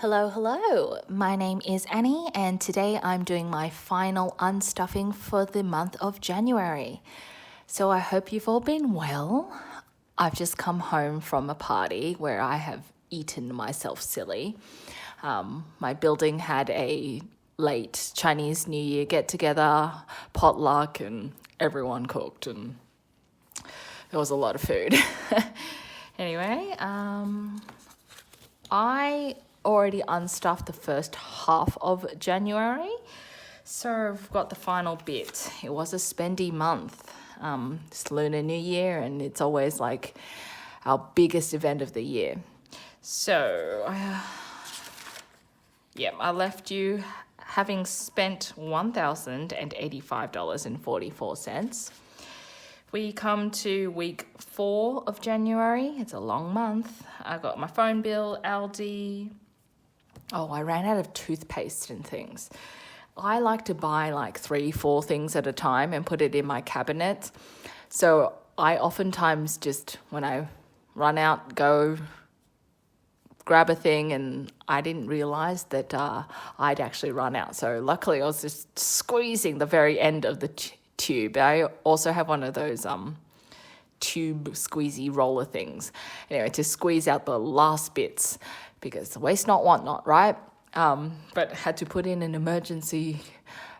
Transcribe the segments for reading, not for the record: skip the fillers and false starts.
Hello. My name is Annie, and today I'm doing my final unstuffing for the month of January. So I hope you've all been well. I've just come home from a party where I have eaten myself silly. My building had a late Chinese New Year get-together, potluck, and everyone cooked, and there was a lot of food. Anyway, I already unstuffed the first half of January, so I've got the final bit. It was a spendy month. It's Lunar New Year, and it's always like our biggest event of the year. So, I left you having spent $1,085.44. We come to week 4 of January. It's a long month. I got my phone bill, Aldi. Oh, I ran out of toothpaste and things. I like to buy like 3-4 things at a time and put it in my cabinet. So I oftentimes just, when I run out, go grab a thing, and I didn't realize that I'd actually run out. So luckily I was just squeezing the very end of the tube. I also have one of those tube squeezy roller things. Anyway, to squeeze out the last bits, because waste not, want not, right? But had to put in an emergency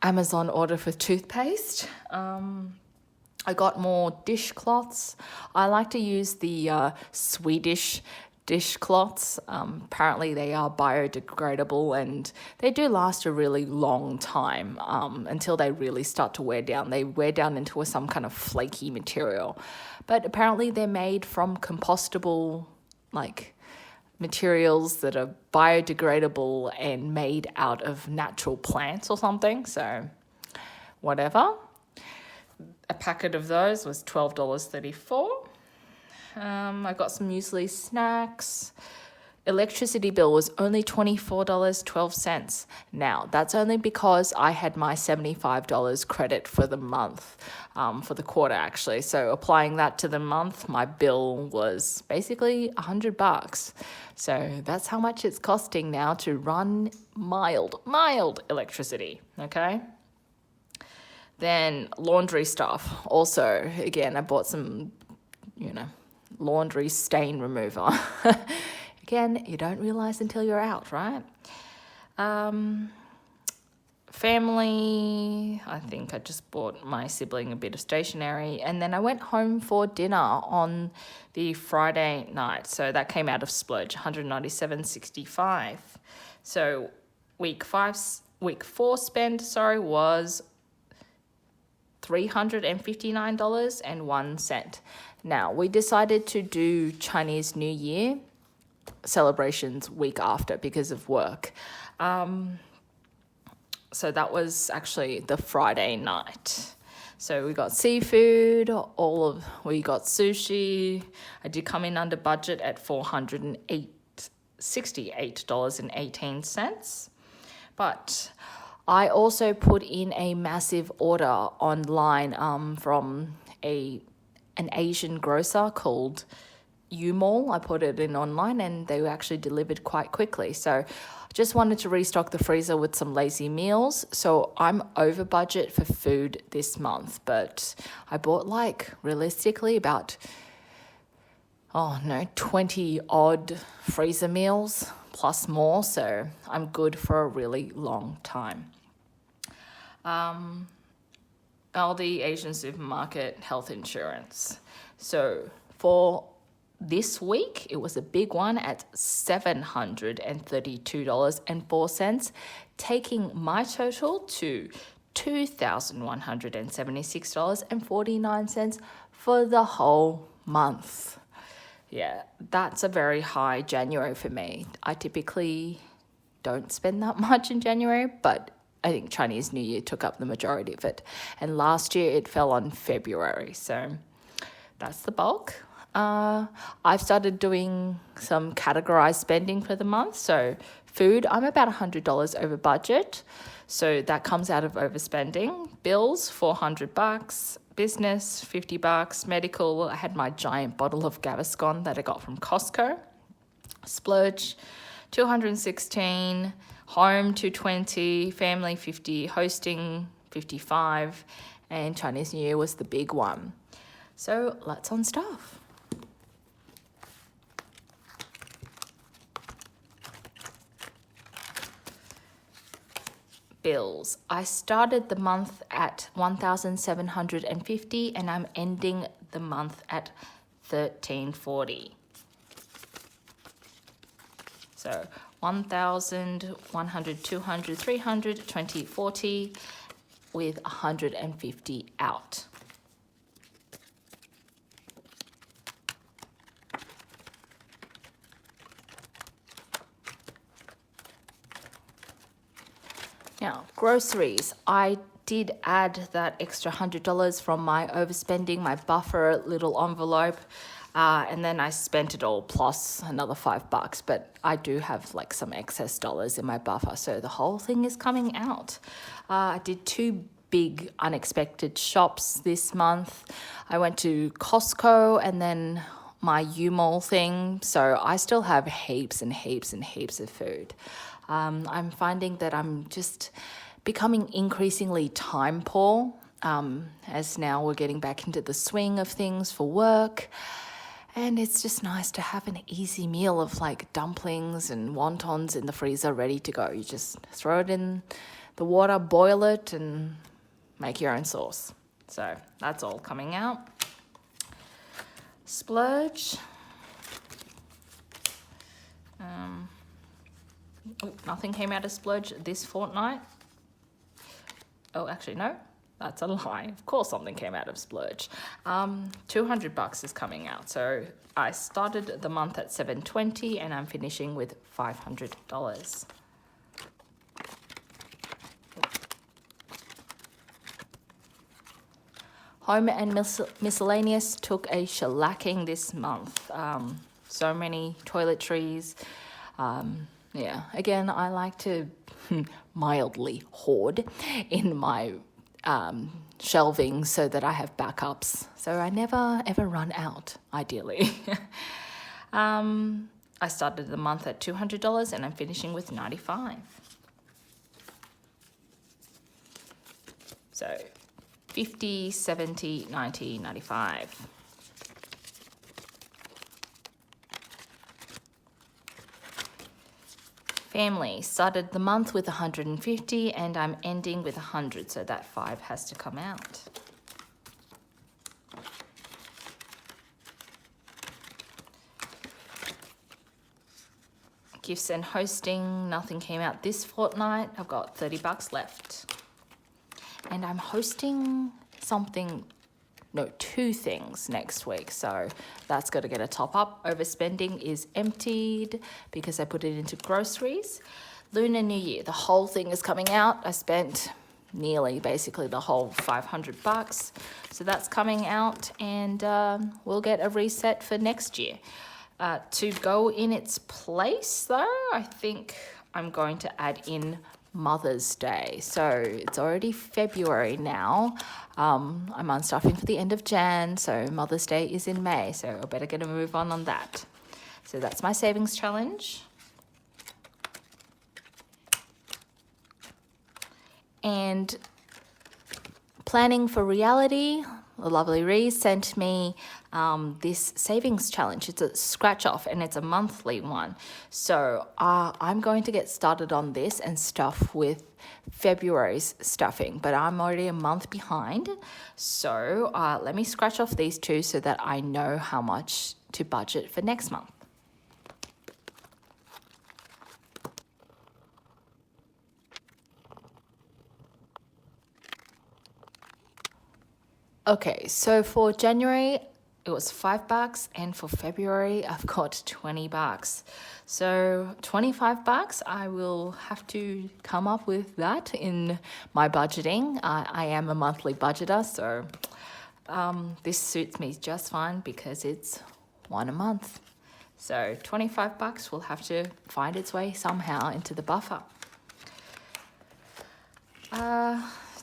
Amazon order for toothpaste. I got more dishcloths. I like to use the Swedish dishcloths. Apparently they are biodegradable, and they do last a really long time until they really start to wear down. They wear down into some kind of flaky material. But apparently they're made from compostable, materials that are biodegradable and made out of natural plants or something. So whatever. A packet of those was $12.34. I got some muesli snacks. Electricity bill was only $24.12. Now, that's only because I had my $75 credit for the month, for the quarter actually. So applying that to the month, my bill was basically $100. So that's how much it's costing now to run mild electricity, okay? Then laundry stuff. Also, again, I bought some, laundry stain remover. Again, you don't realize until you're out, right? Family, I think I just bought my sibling a bit of stationery, and then I went home for dinner on the Friday night. So that came out of splurge, $197.65. So week 4 spend, was $359.01. Now, we decided to do Chinese New Year celebrations week after because of work. So that was actually the Friday night. So we got seafood, we got sushi. I did come in under budget at $468.18. But I also put in a massive order online from an Asian grocer called U-Mall. I put it in online, and they were actually delivered quite quickly. So just wanted to restock the freezer with some lazy meals. So I'm over budget for food this month, but I bought realistically about 20 odd freezer meals plus more. So I'm good for a really long time. Aldi, Asian supermarket, health insurance. So for this week, it was a big one at $732.04, taking my total to $2,176.49 for the whole month. Yeah, that's a very high January for me. I typically don't spend that much in January, but I think Chinese New Year took up the majority of it. And last year it fell on February. So that's the bulk. I've started doing some categorized spending for the month. So food, I'm about $100 over budget. So that comes out of overspending. Bills, $400. Business, $50. Medical, I had my giant bottle of Gaviscon that I got from Costco. Splurge, 216, home 220, family 50, hosting 55, and Chinese New Year was the big one. So let's unstuff. Bills. I started the month at 1,750 and I'm ending the month at 1,340. So 1,000, 100, 200, 300, 20, 40 with 150 out. Now, groceries. I did add that extra $100 from my overspending, my buffer little envelope, and then I spent it all plus another $5. But I do have like some excess dollars in my buffer, so the whole thing is coming out. I did 2 big unexpected shops this month. I went to Costco and then my U-Mall thing, so I still have heaps and heaps and heaps of food. I'm finding that I'm just becoming increasingly time poor, as now we're getting back into the swing of things for work. And it's just nice to have an easy meal of like dumplings and wontons in the freezer ready to go. You just throw it in the water, boil it, and make your own sauce. So that's all coming out. Splurge. Nothing came out of splurge this fortnight. Oh, actually, no, that's a lie. Of course something came out of splurge. $200 is coming out. So I started the month at $720 and I'm finishing with $500. Home and miscellaneous took a shellacking this month. So many toiletries. Yeah, again, I like to mildly hoard in my shelving so that I have backups. So I never, ever run out, ideally. I started the month at $200 and I'm finishing with $95. So 50, 70, 90, 95. Family, started the month with 150 and I'm ending with 100, so that 5 has to come out. Gifts and hosting, nothing came out this fortnight. I've got $30 left. And I'm hosting two things next week, so that's got to get a top up. Overspending is emptied because I put it into groceries. Lunar New Year, the whole thing is coming out. I spent nearly basically the whole $500, so that's coming out, and we'll get a reset for next year. To go in its place though, I think I'm going to add in Mother's Day. So it's already February now. I'm unstuffing for the end of Jan, so Mother's Day is in May, so I better get a move on that. So that's my savings challenge. And planning for reality, the lovely Ree sent me this savings challenge. It's a scratch off and it's a monthly one. So I'm going to get started on this and stuff with February's stuffing, but I'm already a month behind. So let me scratch off these 2 so that I know how much to budget for next month. Okay, so for January, it was $5, and for February, I've got $20. So $25, I will have to come up with that in my budgeting. I am a monthly budgeter, so this suits me just fine because it's one a month. So $25 will have to find its way somehow into the buffer.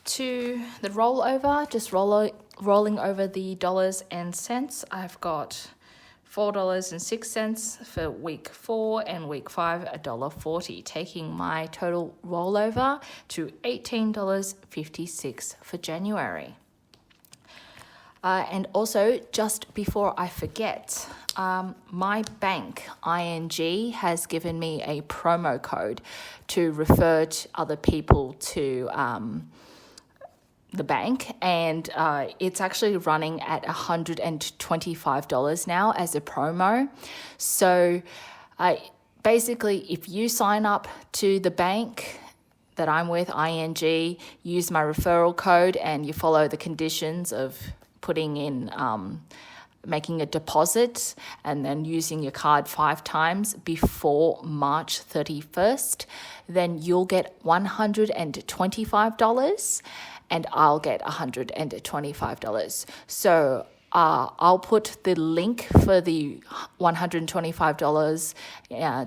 To the rollover, just rolling over the dollars and cents, I've got $4.06 for week 4, and week 5 $1.40, taking my total rollover to $18.56 for January. And also, just before I forget, my bank, ING, has given me a promo code to refer to other people to the bank, and it's actually running at $125 now as a promo. So basically, if you sign up to the bank that I'm with, ING, use my referral code, and you follow the conditions of putting in, making a deposit and then using your card 5 times before March 31st, then you'll get $125 and I'll get $125. So I'll put the link for the $125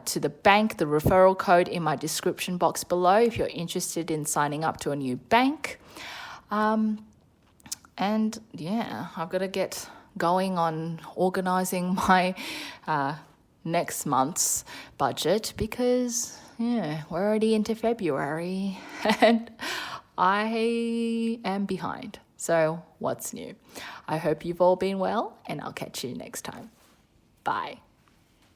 to the bank, the referral code, in my description box below if you're interested in signing up to a new bank. And yeah, I've got to get going on organising my next month's budget because, yeah, we're already into February and I am behind. So what's new? I hope you've all been well, and I'll catch you next time. Bye.